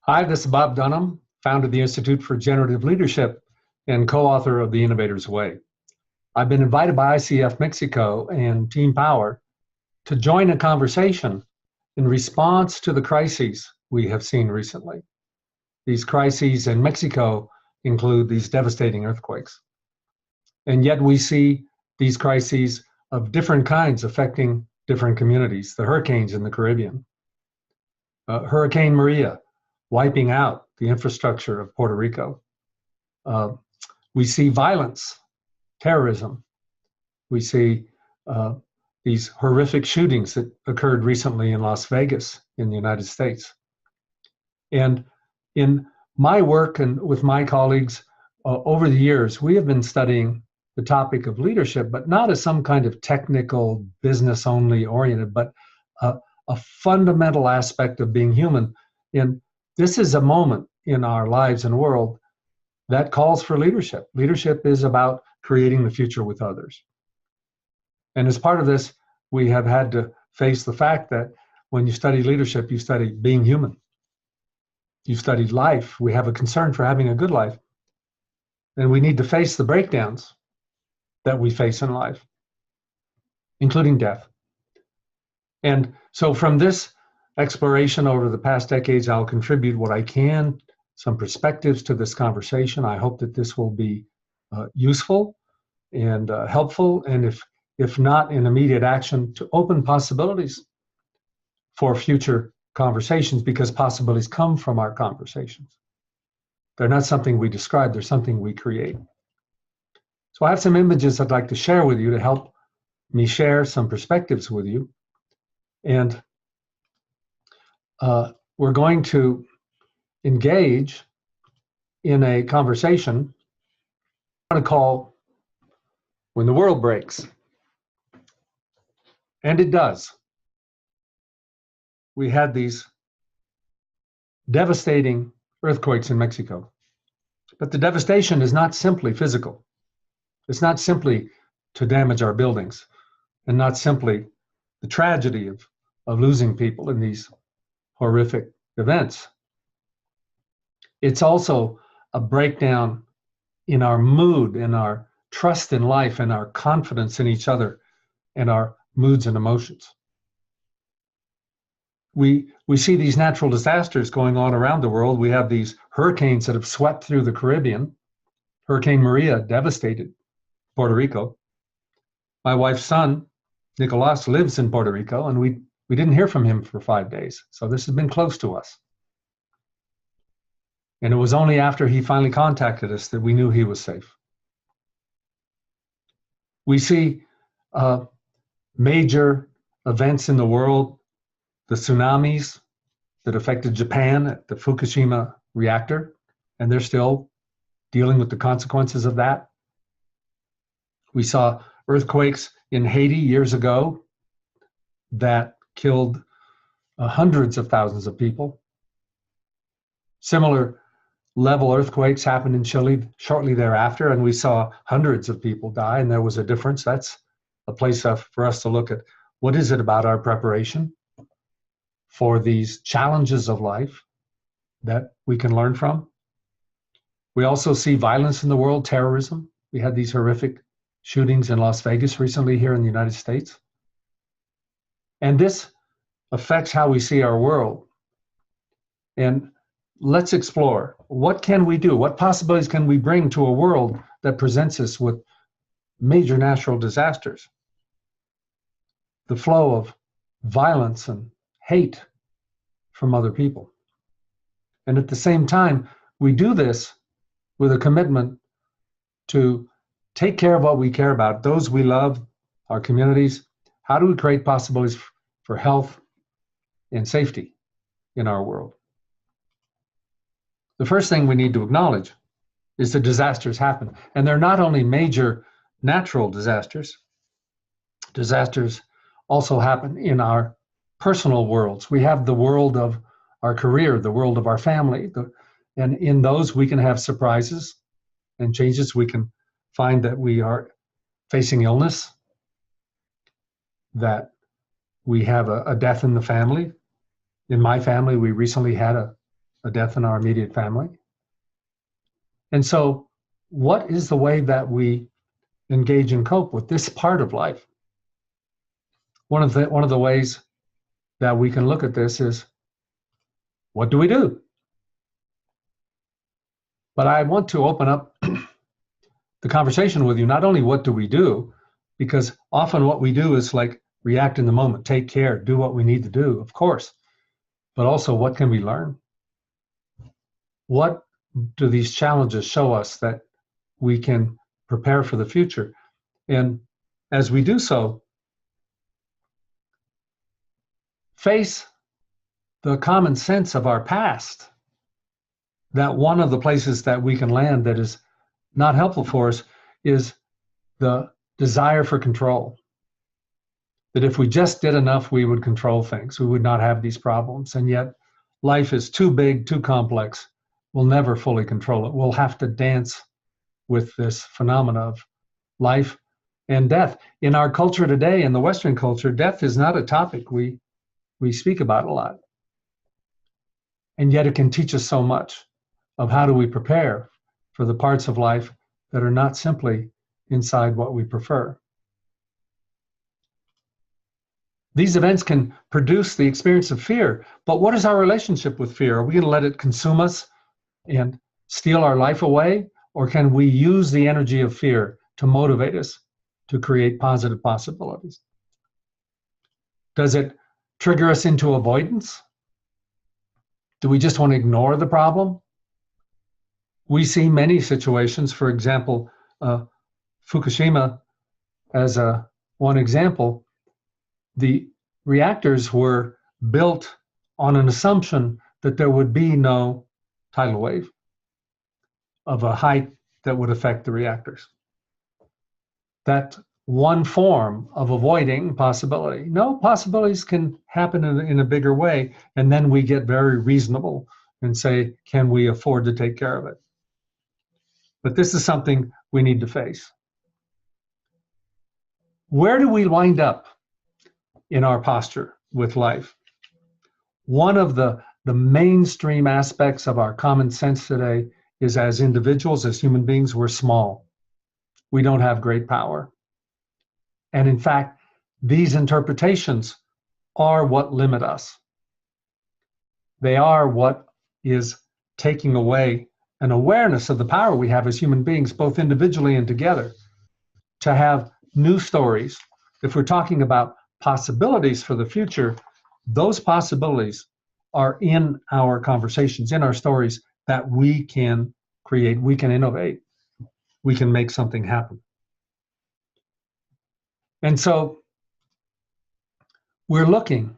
Hi, this is Bob Dunham, founder of the Institute for Generative Leadership and co-author of The Innovator's Way. I've been invited by ICF Mexico and Team Power to join a conversation in response to the crises we have seen recently. These crises in Mexico include these devastating earthquakes. And yet we see these crises of different kinds affecting different communities. The hurricanes in the Caribbean. Hurricane Maria wiping out the infrastructure of Puerto Rico. We see violence, terrorism. We see these horrific shootings that occurred recently in Las Vegas in the United States. And in my work and with my colleagues over the years, we have been studying the topic of leadership, but not as some kind of technical, business-only oriented, but a fundamental aspect of being human. And this is a moment in our lives and world that calls for leadership. Leadership is about creating the future with others. And as part of this, we have had to face the fact that when you study leadership, you study being human. You study life. We have a concern for having a good life. And we need to face the breakdowns that we face in life, including death. And so from this exploration over the past decades, I'll contribute what I can, some perspectives to this conversation. I hope that this will be useful and helpful, and if not in immediate action, to open possibilities for future conversations, because possibilities come from our conversations. They're not something we describe, they're something we create. So I have some images I'd like to share with you to help me share some perspectives with you. And we're going to engage in a conversation I want to call When the World Breaks. And it does. We had these devastating earthquakes in Mexico. But the devastation is not simply physical. It's not simply to damage our buildings, and not simply the tragedy of losing people in these horrific events. It's also a breakdown in our mood, in our trust in life, and our confidence in each other, and our moods and emotions. We see these natural disasters going on around the world. We have these hurricanes that have swept through the Caribbean. Hurricane Maria devastated Puerto Rico. My wife's son, Nicolas, lives in Puerto Rico, and we didn't hear from him for 5 days. So this has been close to us. And it was only after he finally contacted us that we knew he was safe. We see major events in the world, the tsunamis that affected Japan at the Fukushima reactor, and they're still dealing with the consequences of that. We saw earthquakes in Haiti years ago that killed hundreds of thousands of people. Similar level earthquakes happened in Chile shortly thereafter, and we saw hundreds of people die, and there was a difference. That's a place for us to look at what is it about our preparation for these challenges of life that we can learn from. We also see violence in the world, terrorism. We had these horrific shootings in Las Vegas recently here in the United States. And this affects how we see our world. And let's explore, what can we do? What possibilities can we bring to a world that presents us with major natural disasters? The flow of violence and hate from other people. And at the same time, we do this with a commitment to take care of what we care about, those we love, our communities. How do we create possibilities for health and safety in our world? The first thing we need to acknowledge is that disasters happen. And they're not only major natural disasters. Disasters also happen in our personal worlds. We have the world of our career, the world of our family. And in those, we can have surprises and changes. We can find that we are facing illness, that we have a death in the family. In my family, we recently had a a death in our immediate family. And so, what is the way that we engage and cope with this part of life? One of the ways that we can look at this is, what do we do? But I want to open up the conversation with you, not only what do we do, because often what we do is like react in the moment, take care, do what we need to do, of course, but also what can we learn? What do these challenges show us that we can prepare for the future? And as we do so, face the common sense of our past, that one of the places that we can land that is not helpful for us is the desire for control. That if we just did enough, we would control things. We would not have these problems. And yet life is too big, too complex. We'll never fully control it. We'll have to dance with this phenomena of life and death. In our culture today, in the Western culture, death is not a topic we speak about a lot. And yet it can teach us so much of how do we prepare for the parts of life that are not simply inside what we prefer. These events can produce the experience of fear, but what is our relationship with fear? Are we going to let it consume us and steal our life away? Or can we use the energy of fear to motivate us to create positive possibilities? Does it trigger us into avoidance? Do we just want to ignore the problem? We see many situations, for example, Fukushima as one example, the reactors were built on an assumption that there would be no tidal wave of a height that would affect the reactors. That one form of avoiding possibility. No, possibilities can happen in a bigger way, and then we get very reasonable and say, can we afford to take care of it? But this is something we need to face. Where do we wind up in our posture with life? One of the mainstream aspects of our common sense today is, as individuals, as human beings, we're small. We don't have great power. And in fact, these interpretations are what limit us. They are what is taking away an awareness of the power we have as human beings, both individually and together, to have new stories. If we're talking about possibilities for the future, those possibilities are in our conversations, in our stories that we can create, we can innovate, we can make something happen. And so we're looking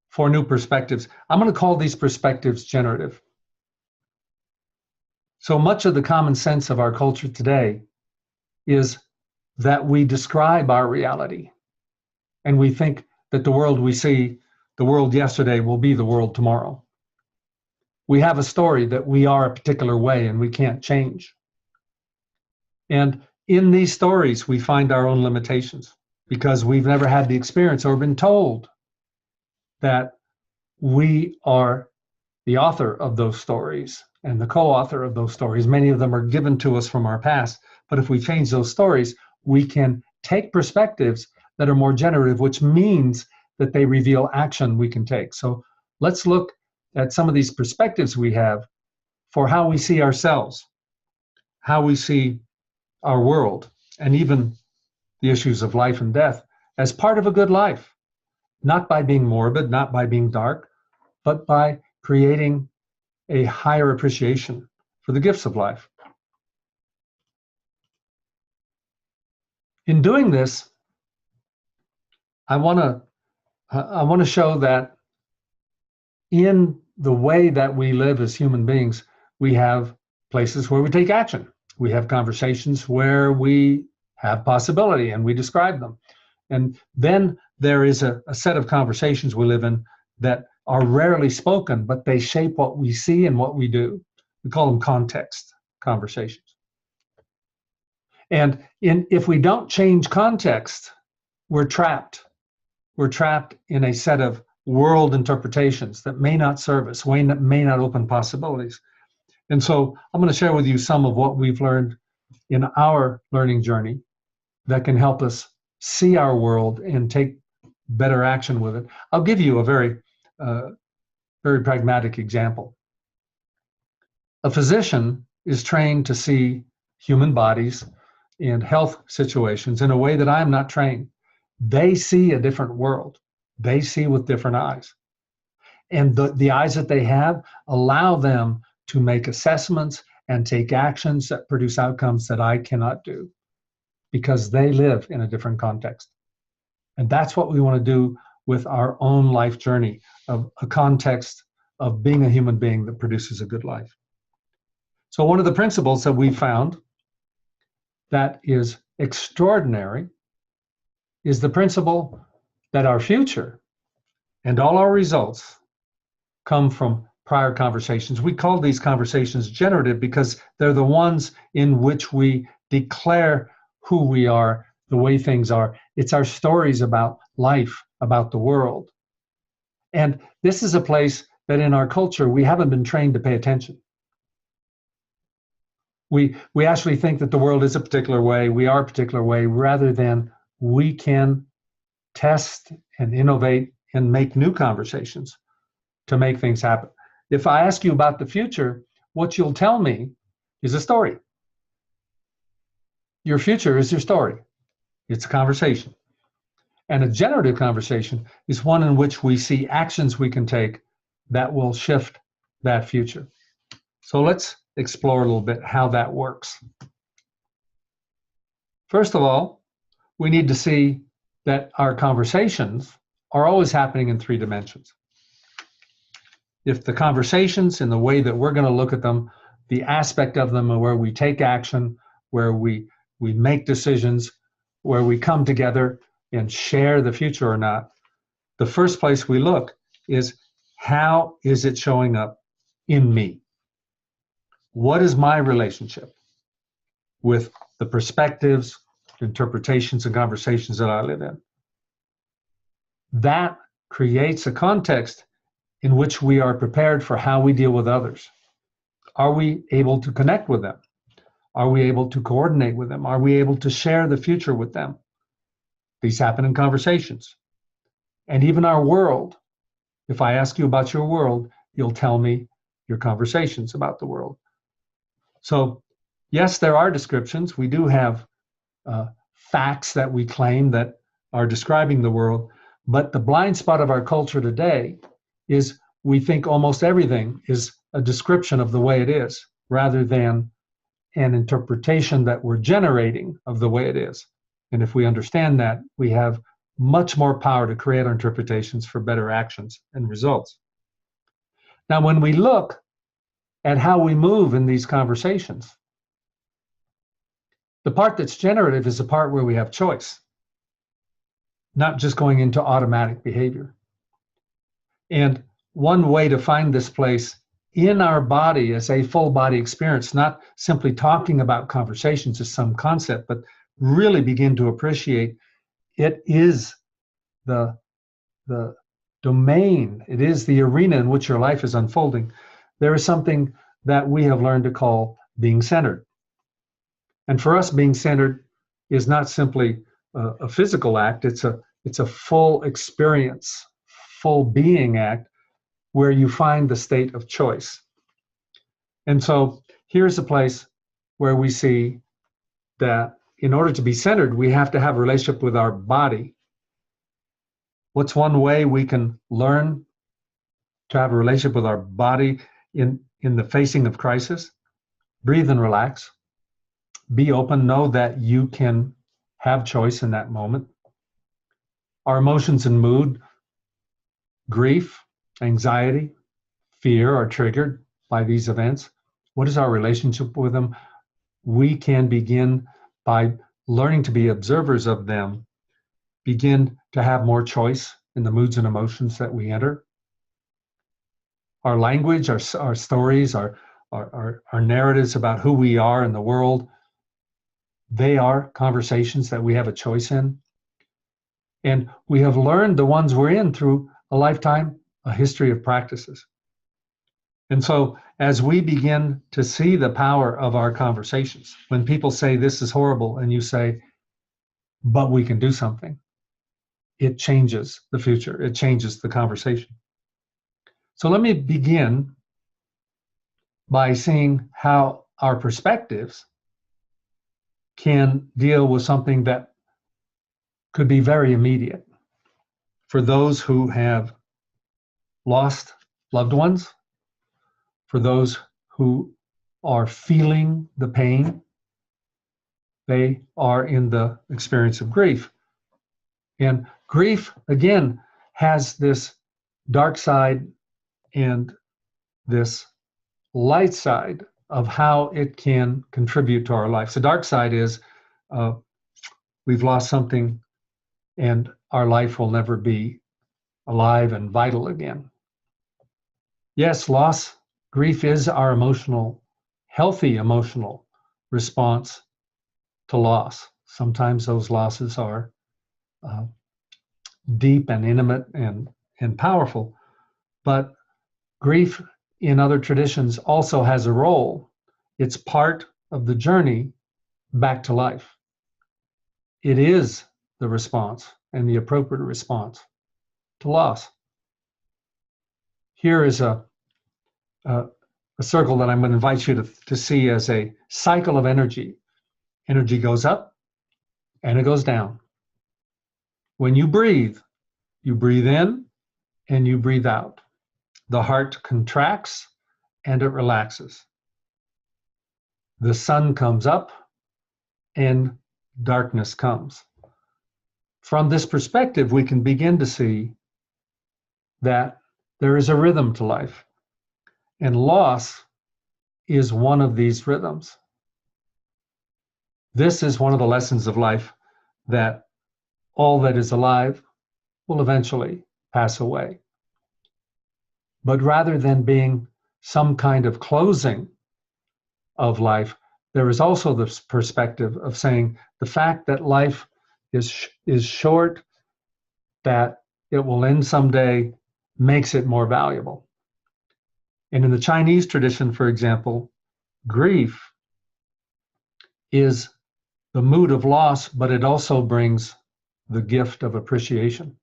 for new perspectives. I'm going to call these perspectives generative. So much of the common sense of our culture today is that we describe our reality, and we think that the world we see, the world yesterday, will be the world tomorrow. We have a story that we are a particular way and we can't change. And in these stories, we find our own limitations because we've never had the experience or been told that we are the author of those stories and the co-author of those stories. Many of them are given to us from our past. But if we change those stories, we can take perspectives that are more generative, which means that they reveal action we can take. So let's look at some of these perspectives we have for how we see ourselves, how we see our world, and even the issues of life and death as part of a good life, not by being morbid, not by being dark, but by creating a higher appreciation for the gifts of life. In doing this, I want to show that in the way that we live as human beings, we have places where we take action. We have conversations where we have possibility and we describe them. And then there is a set of conversations we live in that are rarely spoken, but they shape what we see and what we do. We call them context conversations. And if we don't change context, we're trapped. We're trapped in a set of world interpretations that may not serve us, may not open possibilities. And so I'm going to share with you some of what we've learned in our learning journey that can help us see our world and take better action with it. I'll give you a very pragmatic example. A physician is trained to see human bodies and health situations in a way that I am not trained. They see a different world. They see with different eyes. And the eyes that they have allow them to make assessments and take actions that produce outcomes that I cannot do because they live in a different context. And that's what we want to do with our own life journey, of a context of being a human being that produces a good life. So one of the principles that we found that is extraordinary is the principle that our future and all our results come from prior conversations. We call these conversations generative because they're the ones in which we declare who we are, the way things are. It's our stories about life, about the world. And this is a place that in our culture, we haven't been trained to pay attention. We actually think that the world is a particular way, we are a particular way, rather than we can test and innovate and make new conversations to make things happen. If I ask you about the future, what you'll tell me is a story. Your future is your story. It's a conversation. And a generative conversation is one in which we see actions we can take that will shift that future. So let's explore a little bit how that works. First of all, we need to see that our conversations are always happening in 3 dimensions. If the conversations in the way that we're going to look at them, the aspect of them where we take action, where we make decisions, where we come together and share the future or not, the first place we look is, how is it showing up in me? What is my relationship with the perspectives, interpretations, and conversations that I live in? That creates a context in which we are prepared for how we deal with others. Are we able to connect with them? Are we able to coordinate with them? Are we able to share the future with them? These happen in conversations. And even our world, if I ask you about your world, you'll tell me your conversations about the world. So yes, there are descriptions. We do have facts that we claim that are describing the world, but the blind spot of our culture today is we think almost everything is a description of the way it is, rather than an interpretation that we're generating of the way it is. And if we understand that, we have much more power to create our interpretations for better actions and results. Now, when we look at how we move in these conversations, the part that's generative is the part where we have choice, not just going into automatic behavior. And one way to find this place in our body as a full body experience, not simply talking about conversations as some concept, but really begin to appreciate it is the domain, it is the arena in which your life is unfolding. There is something that we have learned to call being centered. And for us, being centered is not simply a physical act, it's a full experience, full being act, where you find the state of choice. And so here's a place where we see that in order to be centered, we have to have a relationship with our body. What's one way we can learn to have a relationship with our body in the facing of crisis? Breathe and relax. Be open. Know that you can have choice in that moment. Our emotions and mood, grief, anxiety, fear are triggered by these events. What is our relationship with them? We can begin by learning to be observers of them, begin to have more choice in the moods and emotions that we enter. Our language, our stories, our narratives about who we are in the world, they are conversations that we have a choice in. And we have learned the ones we're in through a lifetime, a history of practices. And so as we begin to see the power of our conversations, when people say this is horrible and you say, but we can do something, it changes the future. It changes the conversation. So let me begin by seeing how our perspectives can deal with something that could be very immediate. For those who have lost loved ones, for those who are feeling the pain, they are in the experience of grief. And grief, again, has this dark side and this light side of how it can contribute to our life. The dark side is we've lost something and our life will never be alive and vital again. Yes, loss, grief is our healthy emotional response to loss. Sometimes those losses are deep and intimate and powerful, but grief in other traditions also has a role. It's part of the journey back to life. It is the response and the appropriate response to loss. Here is a circle that I'm going to invite you to see as a cycle of energy. Energy goes up and it goes down. When you breathe in and you breathe out. The heart contracts and it relaxes. The sun comes up and darkness comes. From this perspective, we can begin to see that there is a rhythm to life, and loss is one of these rhythms. This is one of the lessons of life, that all that is alive will eventually pass away. But rather than being some kind of closing of life, there is also this perspective of saying the fact that life is short, that it will end someday, makes it more valuable. And in the Chinese tradition, for example, grief is the mood of loss, but it also brings the gift of appreciation.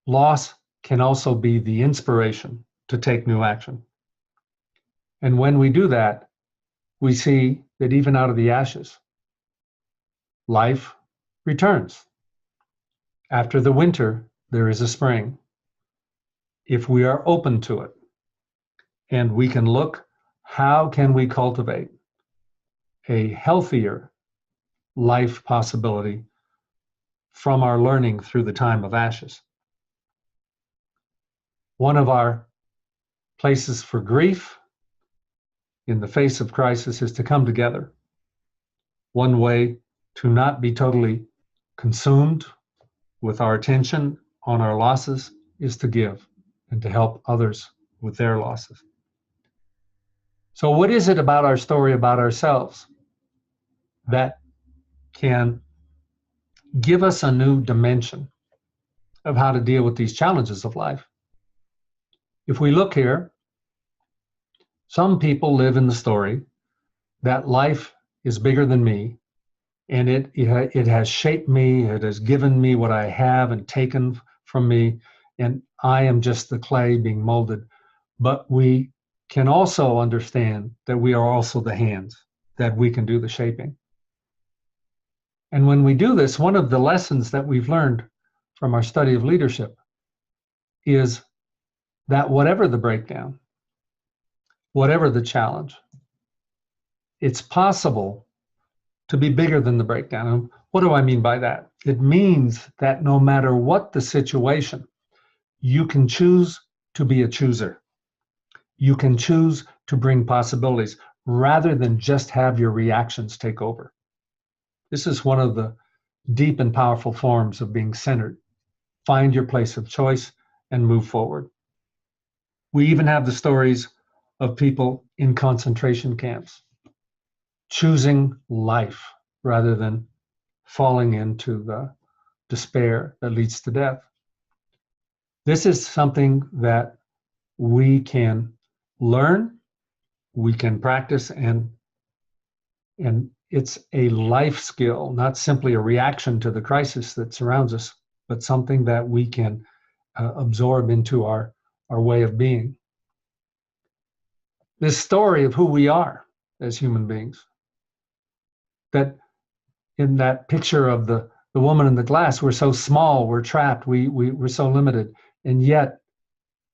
Loss can also be the inspiration to take new action. And when we do that, we see that even out of the ashes, life returns. After the winter, there is a spring. If we are open to it, and we can look, how can we cultivate a healthier life possibility from our learning through the time of ashes? One of our places for grief in the face of crisis is to come together. One way to not be totally consumed with our attention on our losses is to give and to help others with their losses. So what is it about our story about ourselves that can give us a new dimension of how to deal with these challenges of life? If we look here, some people live in the story that life is bigger than me, and it has shaped me, it has given me what I have and taken from me, and I am just the clay being molded. But we can also understand that we are also the hands, that we can do the shaping. And when we do this, one of the lessons that we've learned from our study of leadership is that whatever the breakdown, whatever the challenge, it's possible to be bigger than the breakdown. And what do I mean by that? It means that no matter what the situation, you can choose to be a chooser. You can choose to bring possibilities rather than just have your reactions take over. This is one of the deep and powerful forms of being centered. Find your place of choice and move forward. We even have the stories of people in concentration camps choosing life rather than falling into the despair that leads to death. This is something that we can learn, we can practice, and it's a life skill, not simply a reaction to the crisis that surrounds us, but something that we can absorb into our way of being. This story of who we are as human beings, that in that picture of the woman in the glass, we're so small, we're trapped, we're so limited, and yet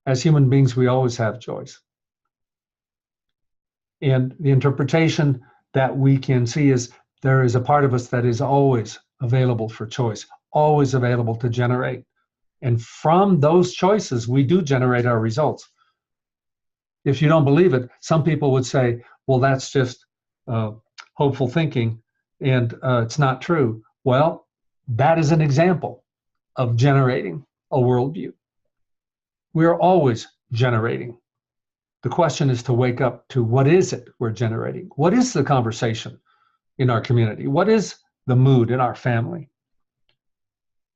as human beings, we always have choice. And the interpretation that we can see is there is a part of us that is always available for choice, always available to generate. And from those choices, we do generate our results. If you don't believe it, some people would say, well, that's just hopeful thinking, and it's not true. Well, that is an example of generating a worldview. We're always generating. The question is to wake up to what is it we're generating? What is the conversation in our community? What is the mood in our family?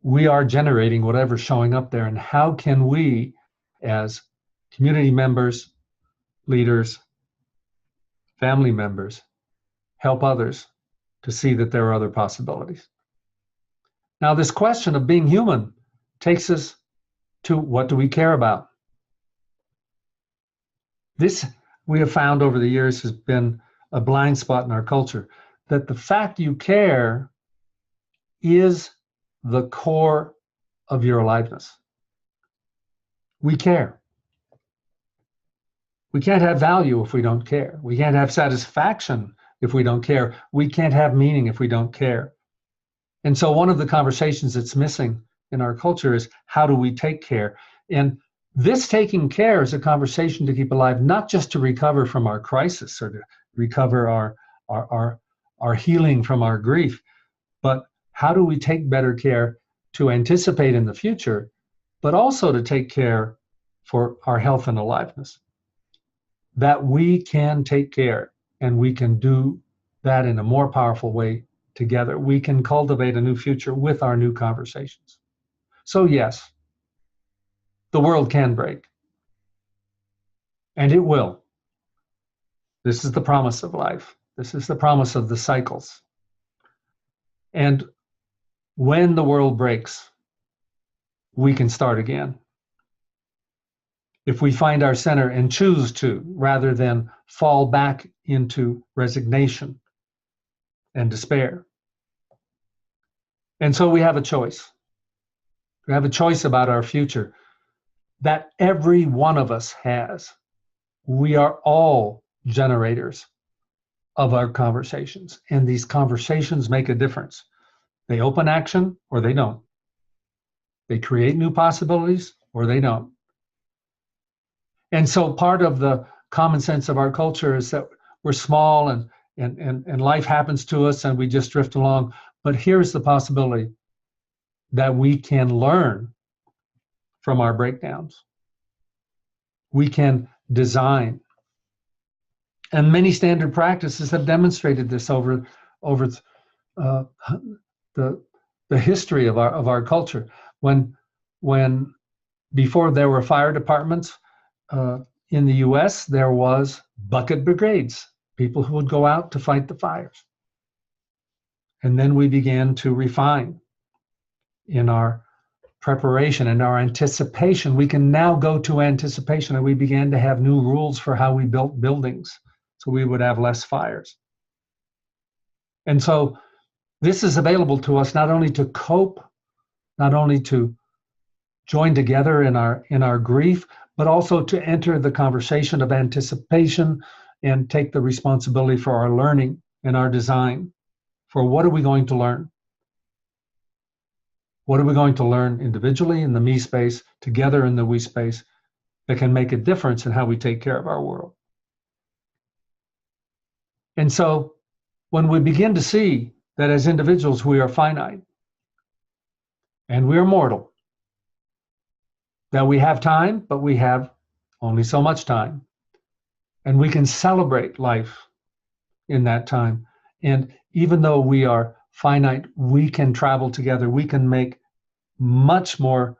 We are generating whatever's showing up there, and how can we, as community members, leaders, family members, help others to see that there are other possibilities? Now, this question of being human takes us to what do we care about? This, we have found over the years, has been a blind spot in our culture, that the fact you care is the core of your aliveness. We care. We can't have value if we don't care. We can't have satisfaction if we don't care. We can't have meaning if we don't care. And so one of the conversations that's missing in our culture is, how do we take care? And this taking care is a conversation to keep alive, not just to recover from our crisis or to recover our healing from our grief, but how do we take better care to anticipate in the future, but also to take care for our health and aliveness? That we can take care, and we can do that in a more powerful way together. We can cultivate a new future with our new conversations. So yes, the world can break, and it will. This is the promise of life. This is the promise of the cycles. And when the world breaks, we can start again. If we find our center and choose to, rather than fall back into resignation and despair. And so we have a choice. We have a choice about our future that every one of us has. We are all generators of our conversations, and these conversations make a difference. They open action or they don't. They create new possibilities or they don't. And so part of the common sense of our culture is that we're small and life happens to us and we just drift along. But here's the possibility that we can learn from our breakdowns. We can design. And many standard practices have demonstrated this over the history of our culture. When before there were fire departments in the US, there was bucket brigades, people who would go out to fight the fires. And then we began to refine in our preparation and our anticipation. We can now go to anticipation, and we began to have new rules for how we built buildings so we would have less fires. And so this is available to us not only to cope, not only to join together in our grief, but also to enter the conversation of anticipation and take the responsibility for our learning and our design. For what are we going to learn? What are we going to learn individually in the me space, together in the we space, that can make a difference in how we take care of our world? And so when we begin to see that as individuals we are finite and we are mortal, that we have time, but we have only so much time, and we can celebrate life in that time. And even though we are finite, we can travel together. We can make much more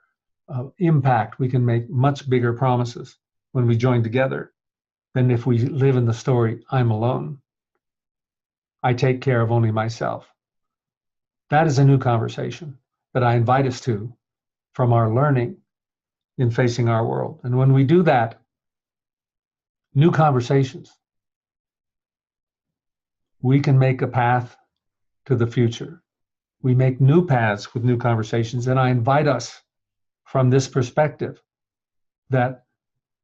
impact, we can make much bigger promises when we join together than if we live in the story, I'm alone. I take care of only myself. That is a new conversation that I invite us to from our learning in facing our world. And when we do that, new conversations, we can make a path to the future. We make new paths with new conversations. And I invite us from this perspective that,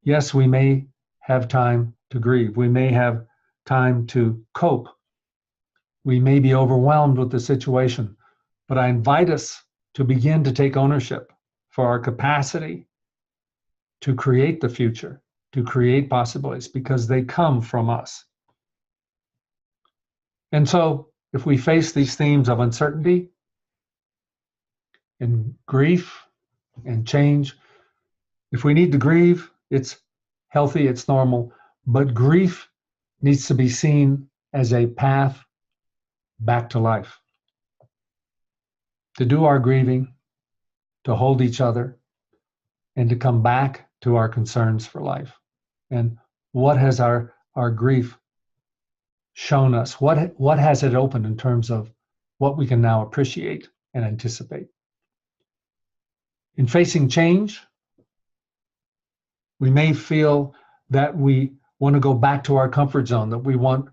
yes, we may have time to grieve. We may have time to cope. We may be overwhelmed with the situation, but I invite us to begin to take ownership for our capacity to create the future, to create possibilities, because they come from us. And so if we face these themes of uncertainty and grief and change, if we need to grieve, it's healthy, it's normal, but grief needs to be seen as a path back to life. To do our grieving, to hold each other, and to come back to our concerns for life. And what has our grief shown us? What has it opened in terms of what we can now appreciate and anticipate? In facing change, we may feel that we want to go back to our comfort zone, that we want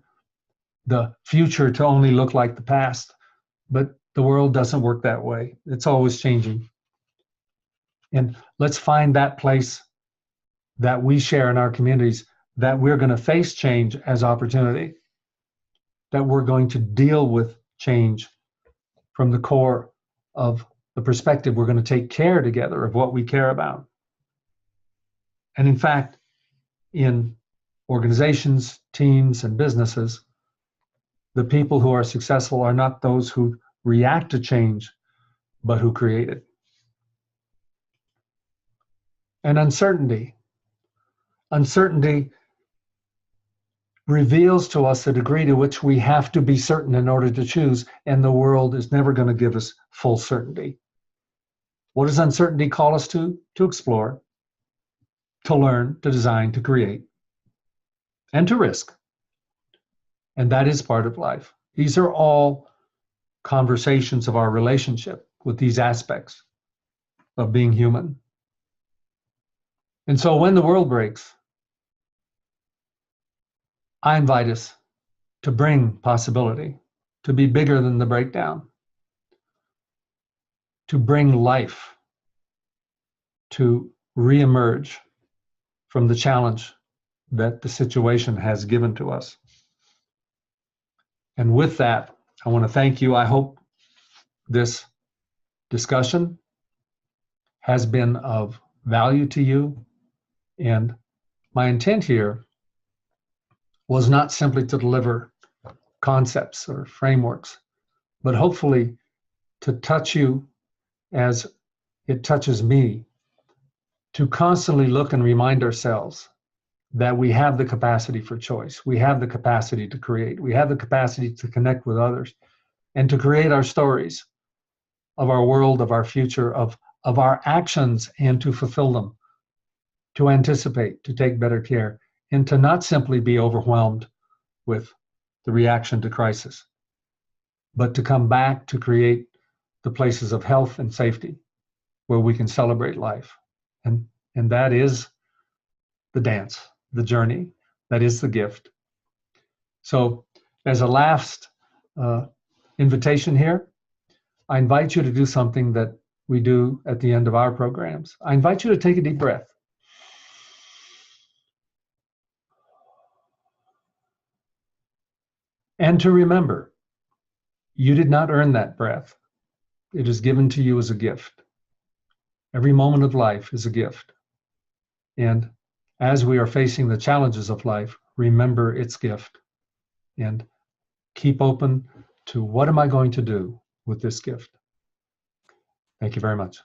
the future to only look like the past, but the world doesn't work that way. It's always changing. And let's find that place that we share in our communities, that we're going to face change as opportunity, that we're going to deal with change from the core of the perspective we're going to take care together of what we care about. And in fact, in organizations, teams, and businesses, the people who are successful are not those who react to change, but who create it. And uncertainty reveals to us the degree to which we have to be certain in order to choose, and the world is never going to give us full certainty. What does uncertainty call us to? To explore, to learn, to design, to create, and to risk. And that is part of life. These are all conversations of our relationship with these aspects of being human. And so when the world breaks, I invite us to bring possibility, to be bigger than the breakdown, to bring life, to reemerge from the challenge that the situation has given to us. And with that, I want to thank you. I hope this discussion has been of value to you. And my intent here was not simply to deliver concepts or frameworks, but hopefully to touch you as it touches me, to constantly look and remind ourselves that we have the capacity for choice. We have the capacity to create. We have the capacity to connect with others and to create our stories of our world, of our future, of our actions, and to fulfill them, to anticipate, to take better care, and to not simply be overwhelmed with the reaction to crisis, but to come back to create the places of health and safety where we can celebrate life. And that is the dance, the journey, that is the gift. So as a last invitation here, I invite you to do something that we do at the end of our programs. I invite you to take a deep breath. And to remember, you did not earn that breath. It is given to you as a gift. Every moment of life is a gift. And as we are facing the challenges of life, remember its gift and keep open to what am I going to do with this gift. Thank you very much.